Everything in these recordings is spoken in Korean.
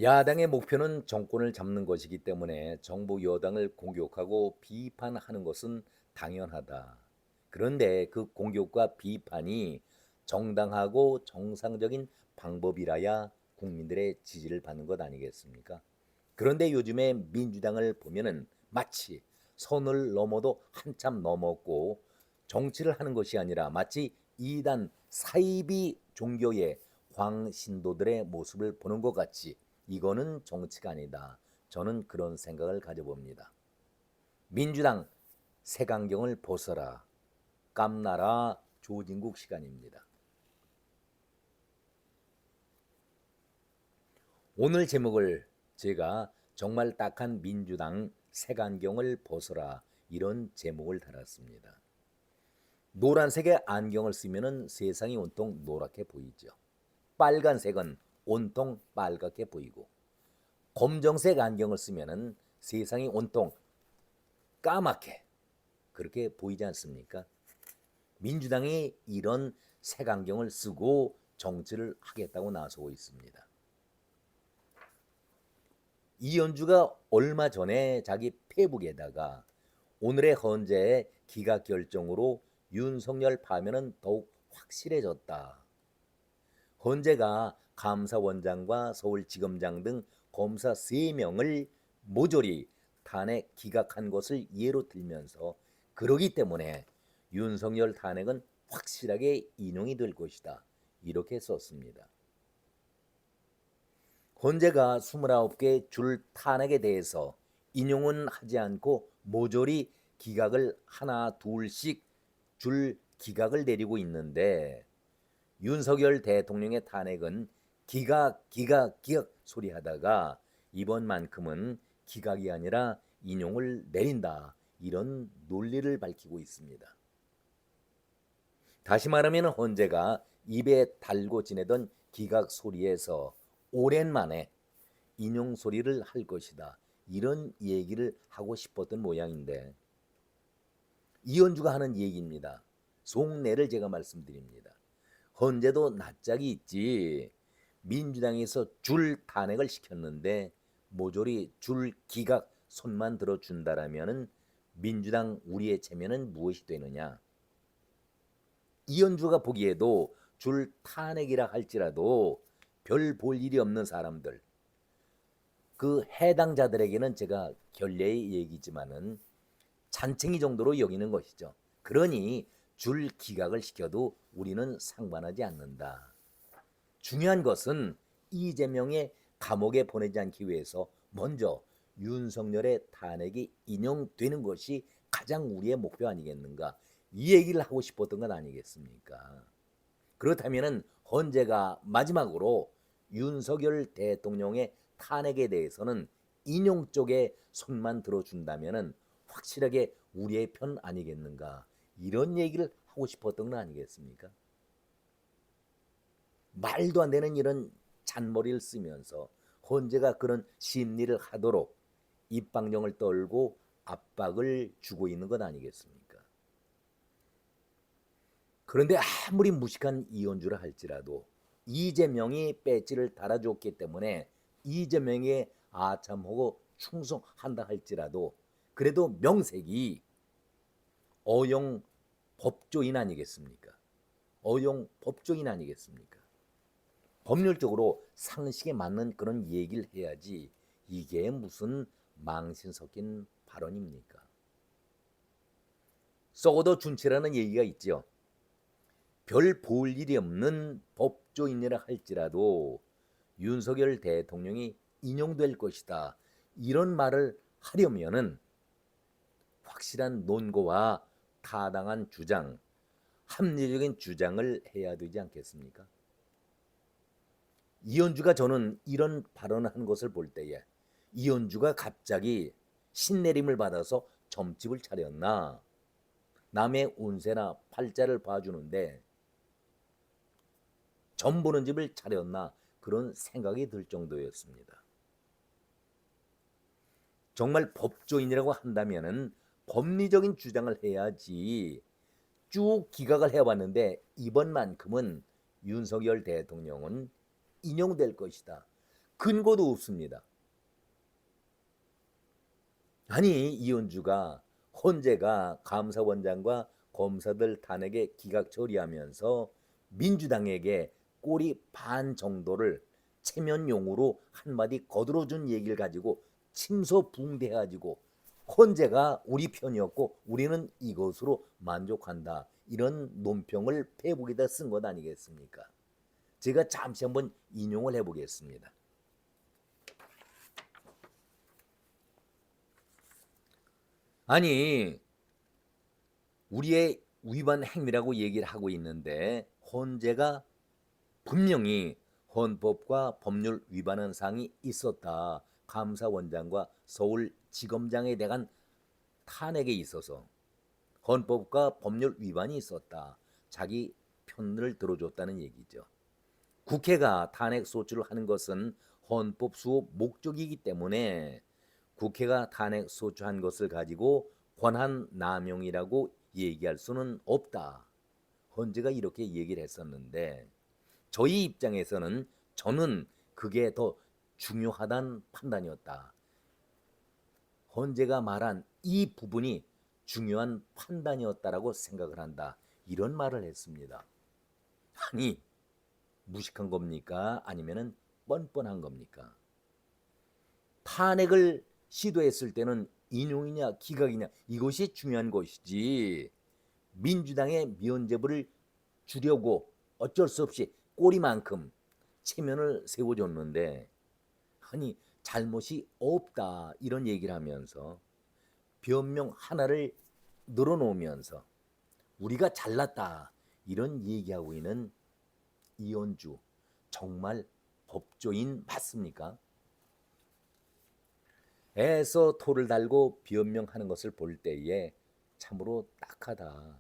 야당의 목표는 정권을 잡는 것이기 때문에 정부 여당을 공격하고 비판하는 것은 당연하다. 그런데 그 공격과 비판이 정당하고 정상적인 방법이라야 국민들의 지지를 받는 것 아니겠습니까? 그런데 요즘에 민주당을 보면은 마치 선을 넘어도 한참 넘었고 정치를 하는 것이 아니라 마치 이단 사이비 종교의 광신도들의 모습을 보는 것 같이 이거는 정치가 아니다. 저는 그런 생각을 가져봅니다. 민주당 색안경을 벗어라. 깜나라 조진국 시간입니다. 오늘 제목을 제가 정말 딱한 민주당 색안경을 벗어라 이런 제목을 달았습니다. 노란색의 안경을 쓰면 세상이 온통 노랗게 보이죠. 빨간색은 온통 빨갛게 보이고 검정색 안경을 쓰면 세상이 온통 까맣게 그렇게 보이지 않습니까? 민주당이 이런 색안경을 쓰고 정치를 하겠다고 나서고 있습니다. 이현주가 얼마 전에 자기 페북에다가 오늘의 헌재의 기각 결정으로 윤석열 파면은 더욱 확실해졌다. 헌재가 감사원장과 서울지검장 등 검사 3명을 모조리 탄핵 기각한 것을 예로 들면서 그러기 때문에 윤석열 탄핵은 확실하게 인용이 될 것이다. 이렇게 썼습니다. 헌재가 29개 줄 탄핵에 대해서 인용은 하지 않고 모조리 기각을 하나 둘씩 줄 기각을 내리고 있는데 윤석열 대통령의 탄핵은 기각 소리 하다가 이번만큼은 기각이 아니라 인용을 내린다. 이런 논리를 밝히고 있습니다. 다시 말하면 헌재가 입에 달고 지내던 기각 소리에서 오랜만에 인용 소리를 할 것이다. 이런 얘기를 하고 싶었던 모양인데 이현주가 하는 얘기입니다. 속내를 제가 말씀드립니다. 헌재도 낯짝이 있지. 민주당에서 줄 탄핵을 시켰는데 모조리 줄 기각 손만 들어준다라면은 민주당 우리의 체면은 무엇이 되느냐. 이현주가 보기에도 줄 탄핵이라 할지라도 별 볼 일이 없는 사람들 그 해당자들에게는 제가 결례의 얘기지만은 잔챙이 정도로 여기는 것이죠. 그러니 줄 기각을 시켜도 우리는 상관하지 않는다. 중요한 것은 이재명의 감옥에 보내지 않기 위해서 먼저 윤석열의 탄핵이 인용되는 것이 가장 우리의 목표 아니겠는가. 이 얘기를 하고 싶었던 건 아니겠습니까? 그렇다면 헌재가 마지막으로 윤석열 대통령의 탄핵에 대해서는 인용 쪽에 손만 들어준다면 확실하게 우리의 편 아니겠는가. 이런 얘기를 하고 싶었던 건 아니겠습니까? 말도 안 되는 이런 잔머리를 쓰면서 헌재가 그런 심리를 하도록 입방정을 떨고 압박을 주고 있는 것 아니겠습니까? 그런데 아무리 무식한 이현주라 할지라도 이재명이 배지를 달아줬기 때문에 이재명에 아참하고 충성한다 할지라도 그래도 명색이 어용 법조인 아니겠습니까? 어용 법조인 아니겠습니까? 법률적으로 상식에 맞는 그런 얘기를 해야지 이게 무슨 망신 섞인 발언입니까? 썩어도 준치라는 얘기가 있죠. 별 볼 일이 없는 법조인이라 할지라도 윤석열 대통령이 인용될 것이다. 이런 말을 하려면은 확실한 논거와 타당한 주장, 합리적인 주장을 해야 되지 않겠습니까? 이현주가 저는 이런 발언을 한 것을 볼 때에 이현주가 갑자기 신내림을 받아서 점집을 차렸나 남의 운세나 팔자를 봐주는데 점 보는 집을 차렸나 그런 생각이 들 정도였습니다. 정말 법조인이라고 한다면은 법리적인 주장을 해야지 쭉 기각을 해왔는데 이번만큼은 윤석열 대통령은 인용될 것이다. 근거도 없습니다. 아니 이현주가 헌재가 감사원장과 검사들 탄핵에 기각 처리하면서 민주당에게 꼬리 반 정도를 체면용으로 한마디 거들어준 얘기를 가지고 침소붕대해가지고 헌재가 우리 편이었고 우리는 이것으로 만족한다. 이런 논평을 페북에다 쓴 것 아니겠습니까? 제가 잠시 한번 인용을 해보겠습니다. 아니 우리의 위반 행위라고 얘기를 하고 있는데 헌재가 분명히 헌법과 법률 위반한 사항이 있었다. 감사원장과 서울지검장에 대한 탄핵에 있어서 헌법과 법률 위반이 있었다. 자기 편을 들어줬다는 얘기죠. 국회가 탄핵 소추를 하는 것은 헌법 수호 목적이기 때문에 국회가 탄핵 소추한 것을 가지고 권한 남용이라고 얘기할 수는 없다. 헌재가 이렇게 얘기를 했었는데 저희 입장에서는 저는 그게 더 중요하다는 판단이었다. 헌재가 말한 이 부분이 중요한 판단이었다라고 생각을 한다. 이런 말을 했습니다. 아니 무식한 겁니까? 아니면은 뻔뻔한 겁니까? 탄핵을 시도했을 때는 인용이냐 기각이냐 이것이 중요한 것이지 민주당의 면죄부를 주려고 어쩔 수 없이 꼬리만큼 체면을 세워줬는데 아니 잘못이 없다 이런 얘기를 하면서 변명 하나를 늘어놓으면서 우리가 잘났다 이런 얘기하고 있는 이현주 정말 법조인 맞습니까? 애서 토를 달고 변명하는 것을 볼 때에 참으로 딱하다.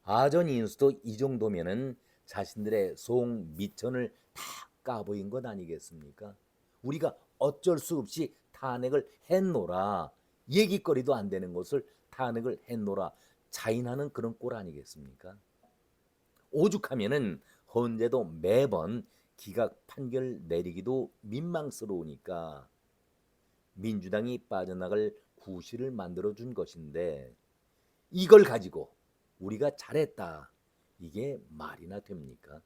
아전 인수도 이 정도면은 자신들의 속 미천을 다 까보인 것 아니겠습니까? 우리가 어쩔 수 없이 탄핵을 했노라. 얘기거리도 안 되는 것을 탄핵을 했노라. 자인하는 그런 꼴 아니겠습니까? 오죽하면은 헌재도 매번 기각 판결 내리기도 민망스러우니까 민주당이 빠져나갈 구실을 만들어준 것인데 이걸 가지고 우리가 잘했다. 이게 말이나 됩니까?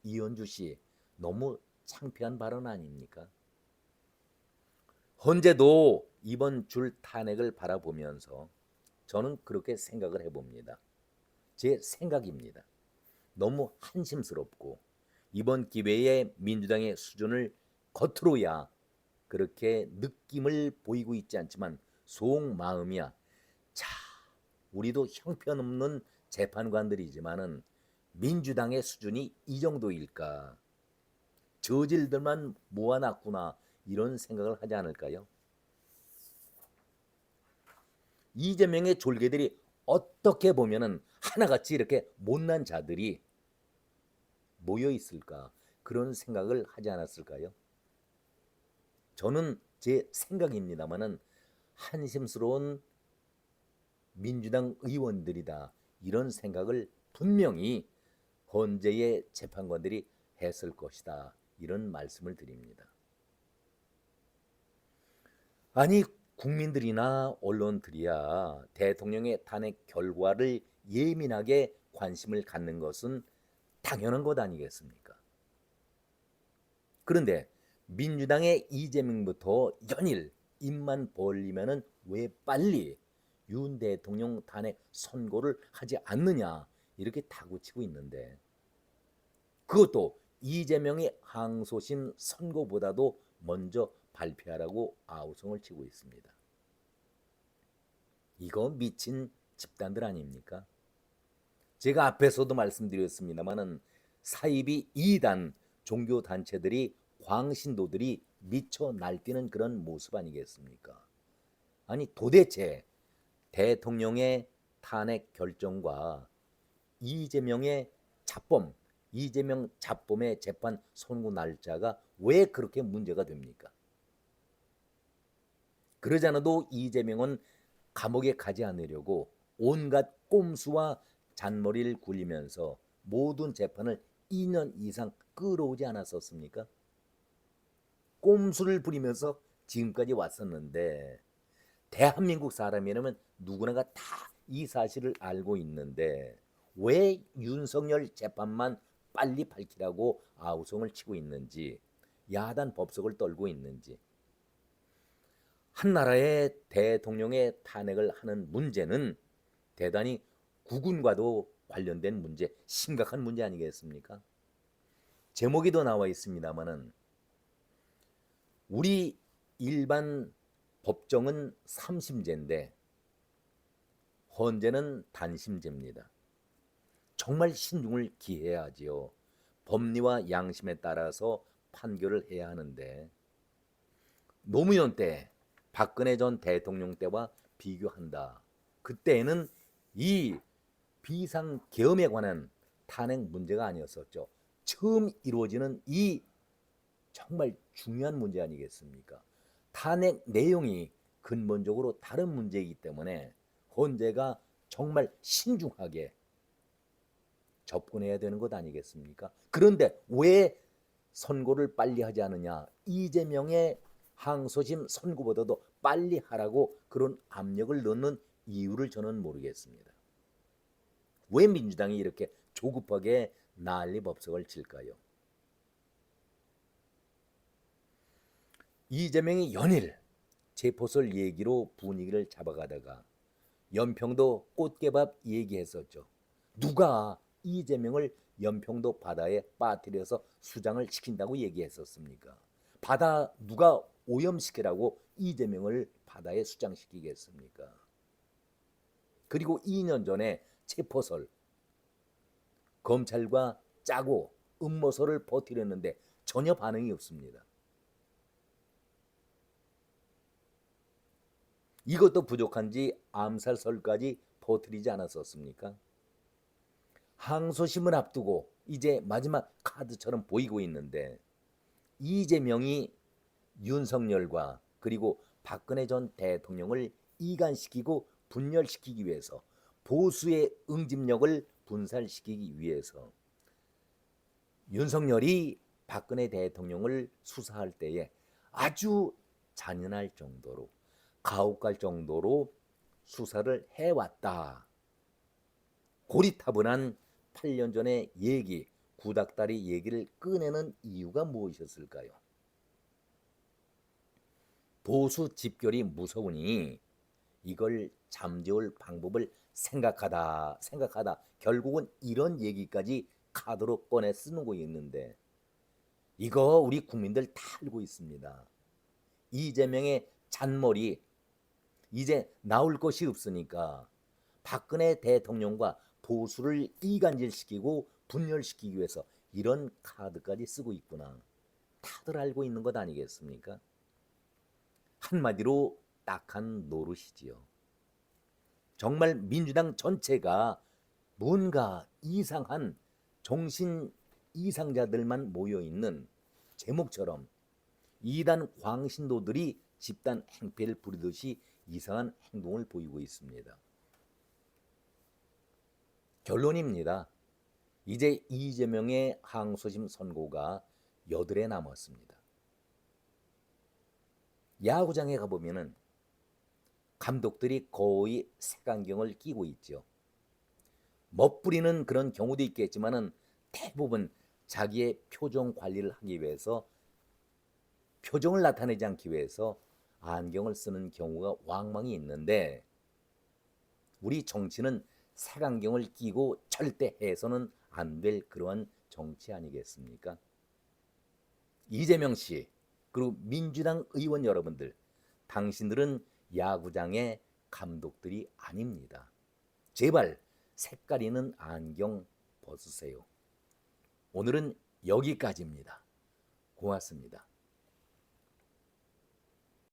이현주 씨 너무 창피한 발언 아닙니까? 헌재도 이번 줄 탄핵을 바라보면서 저는 그렇게 생각을 해봅니다. 제 생각입니다. 너무 한심스럽고 이번 기회에 민주당의 수준을 겉으로야 그렇게 느낌을 보이고 있지 않지만 속마음이야. 자, 우리도 형편없는 재판관들이지만은 민주당의 수준이 이 정도일까? 저질들만 모아놨구나 이런 생각을 하지 않을까요? 이재명의 졸개들이 어떻게 보면은 하나같이 이렇게 못난 자들이 모여 있을까? 그런 생각을 하지 않았을까요? 저는 제 생각입니다만은 한심스러운 민주당 의원들이다. 이런 생각을 분명히 헌재의 재판관들이 했을 것이다. 이런 말씀을 드립니다. 아니 국민들이나 언론들이야 대통령의 탄핵 결과를 예민하게 관심을 갖는 것은 당연한 것 아니겠습니까? 그런데 민주당의 이재명부터 연일 입만 벌리면은 왜 빨리 윤 대통령 탄핵 선고를 하지 않느냐 이렇게 다구치고 있는데 그것도 이재명의 항소심 선고보다도 먼저 발표하라고 아우성을 치고 있습니다. 이거 미친 집단들 아닙니까? 제가 앞에서도 말씀드렸습니다마는 사이비 2단 종교단체들이 광신도들이 미쳐 날뛰는 그런 모습 아니겠습니까? 아니 도대체 대통령의 탄핵 결정과 이재명의 자범, 이재명 자범의 재판 선고 날짜가 왜 그렇게 문제가 됩니까? 그러지 않아도 이재명은 감옥에 가지 않으려고 온갖 꼼수와 잔머리를 굴리면서 모든 재판을 2년 이상 끌어오지 않았었습니까? 꼼수를 부리면서 지금까지 왔었는데 대한민국 사람이라면 누구나가 다 이 사실을 알고 있는데 왜 윤석열 재판만 빨리 밝히라고 아우성을 치고 있는지, 야단 법석을 떨고 있는지. 한 나라의 대통령의 탄핵을 하는 문제는 대단히 국군과도 관련된 문제, 심각한 문제 아니겠습니까? 제목에도 나와 있습니다마는 우리 일반 법정은 3심제인데 헌재는 단심제입니다. 정말 신중을 기해야 하지요. 법리와 양심에 따라서 판결을 해야 하는데 노무현 때, 박근혜 전 대통령 때와 비교한다. 그때는 이 비상계엄에 관한 탄핵 문제가 아니었었죠. 처음 이루어지는 이 정말 중요한 문제 아니겠습니까? 탄핵 내용이 근본적으로 다른 문제이기 때문에 헌재가 정말 신중하게 접근해야 되는 것 아니겠습니까? 그런데 왜 선고를 빨리 하지 않느냐? 이재명의 항소심 선고보다도 빨리 하라고 그런 압력을 넣는 이유를 저는 모르겠습니다. 왜 민주당이 이렇게 조급하게 난리법석을 칠까요? 이재명이 연일 체포설 얘기로 분위기를 잡아가다가 연평도 꽃게밥 얘기했었죠. 누가 이재명을 연평도 바다에 빠뜨려서 수장을 시킨다고 얘기했었습니까? 바다 누가 오염시키라고 이재명을 바다에 수장시키겠습니까? 그리고 2년 전에 체포설 검찰과 짜고 음모설을 퍼뜨렸는데 전혀 반응이 없습니다. 이것도 부족한지 암살설까지 퍼뜨리지 않았었습니까? 항소심을 앞두고 이제 마지막 카드처럼 보이고 있는데 이재명이 윤석열과 그리고 박근혜 전 대통령을 이간시키고 분열시키기 위해서, 보수의 응집력을 분산시키기 위해서 윤석열이 박근혜 대통령을 수사할 때에 아주 잔인할 정도로, 가혹할 정도로 수사를 해왔다. 고리타분한 8년 전의 얘기, 구닥다리 얘기를 꺼내는 이유가 무엇이었을까요? 보수 집결이 무서우니 이걸 잠재울 방법을 생각하다 결국은 이런 얘기까지 카드로 꺼내 쓰는 거 있는데 이거 우리 국민들 다 알고 있습니다. 이재명의 잔머리 이제 나올 것이 없으니까 박근혜 대통령과 보수를 이간질시키고 분열시키기 위해서 이런 카드까지 쓰고 있구나. 다들 알고 있는 것 아니겠습니까? 한마디로 딱한 노릇이지요. 정말 민주당 전체가 뭔가 이상한 정신 이상자들만 모여있는 제목처럼 이단 광신도들이 집단 행패를 부리듯이 이상한 행동을 보이고 있습니다. 결론입니다. 이제 이재명의 항소심 선고가 8회 남았습니다. 야구장에 가보면은 감독들이 거의 색안경을 끼고 있죠. 멋부리는 그런 경우도 있겠지만은 대부분 자기의 표정 관리를 하기 위해서, 표정을 나타내지 않기 위해서 안경을 쓰는 경우가 왕왕이 있는데 우리 정치는 색안경을 끼고 절대 해서는 안 될 그러한 정치 아니겠습니까? 이재명 씨, 그리고 민주당 의원 여러분들, 당신들은 야구장의 감독들이 아닙니다. 제발 색깔 있는 안경 벗으세요. 오늘은 여기까지입니다. 고맙습니다.